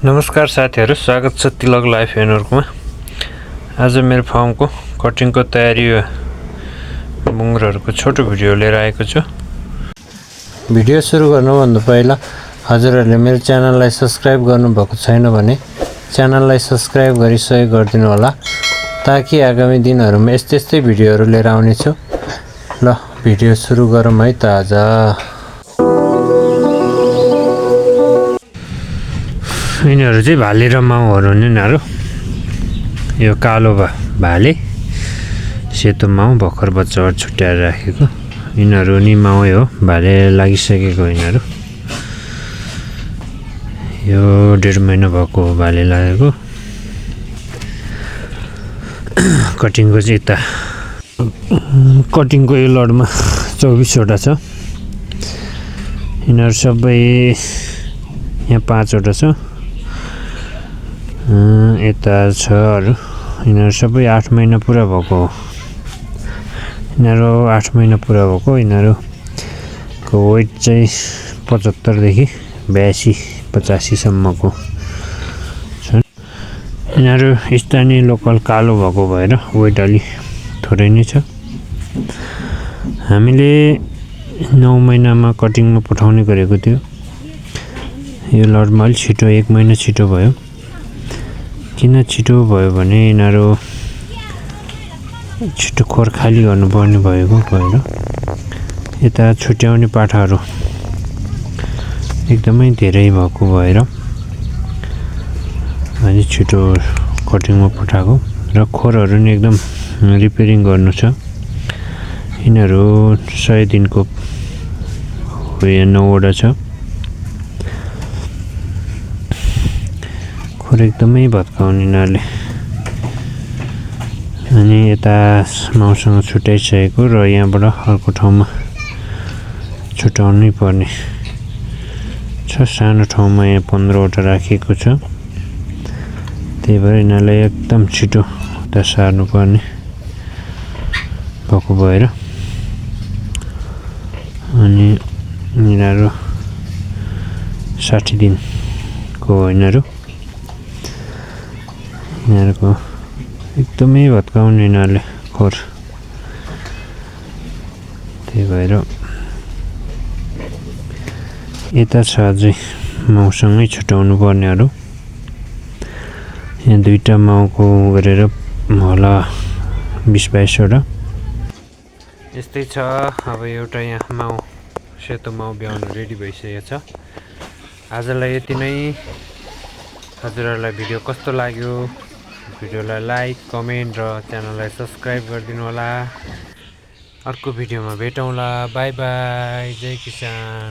नमस्कार साथीहरु, स्वागत छ तिलक लाइफ एनर्कमा। आज मेरो फार्मको कटिङको तयारी मुङ्गरहरुको छोटो भिडियो लिएर आएको छु। भिडियो सुरु गर्नुभन्दा पहिला हजुरहरुले मेरो च्यानललाई सब्स्क्राइब गर्नुभएको छैन भने च्यानललाई सब्स्क्राइब गरी सहयोग गरिदिनु होला, ताकि आगामी दिनहरुमा यस्तै भिडियोहरु लिएर आउने छु। ल भिडियो सुरु गरौँ है त। आज यिनीहरु चाहिँ भाले र माउहरु हुन्। यिनीहरु यो कालो भाले, सेतो माउ भर्खर बच्चाहरु छुट्याएर राखेको। यिनीहरु नि माउै हो, भाले लागिसकेको। यिनीहरु यो 1.5 महिना भएको हो भाले लागेको। कटिङको चाहिँ यता कटिङको यो लडमा 24 वटा छ। यिनीहरु सबै यहाँ 5 वटा छ। यता छ अरु। यिनीहरु सबै 8 महिना पुरा भएको हो। यिनीहरु 8 महिना पुरा भएको। यिनीहरुको वेट चाहिँ 75 देखि 82-85 सम्मको छन्। यिनीहरु स्थानीय लोकल कालो भएको भएर वेट अलि थोरै नै छ। हामीले 9 महिनामा कटिङमा पठाउने गरेको थियो। यो लडमा अलि छिटो 1 महिना छिटो भयो। किन छिटो भयो भने यिनीहरु छिटो खोर खाली गर्नुपर्ने भएको भएर यता छुट्याउने पाठाहरु एकदमै धेरै भएको भएर अलि छिटो कटिङमा पठाएको र खोरहरु नि एकदम रिपेयरिङ गर्नु छ। यिनीहरु 100 दिनको 9 वटा छ। खोर एकदमै भत्काउने यिनीहरुले। अनि यता माउसँग छुट्याइसकेको र यहाँबाट अर्को ठाउँमा छुट्याउनै पर्ने छ। सानो ठाउँमा यहाँ 15 वटा राखिएको छ। त्यही भएर यिनीहरुलाई एकदम छिटो उता सार्नु पर्ने भएको भएर अनि यिनीहरु 60 दिनको हो। यिनीहरुको एकदमै भत्काउने यिनीहरुले खोर। त्यही भएर यता छ अझै माउसँगै छुट्याउनु पर्नेहरु। यहाँ 2टा माउको गरेर होला 20-22 वटा यस्तै छ। अब एउटा यहाँ माउ, सेतो माउ ब्याउन रेडी भइसकेको छ। आजलाई यति नै। हजुरहरुलाई भिडियो कस्तो लाग्यो? भिडियोलाई लाइक, कमेन्ट र च्यानललाई सब्स्क्राइब गरिदिनु होला। अर्को भिडियोमा भेटौँला। Bye bye. जय किसान।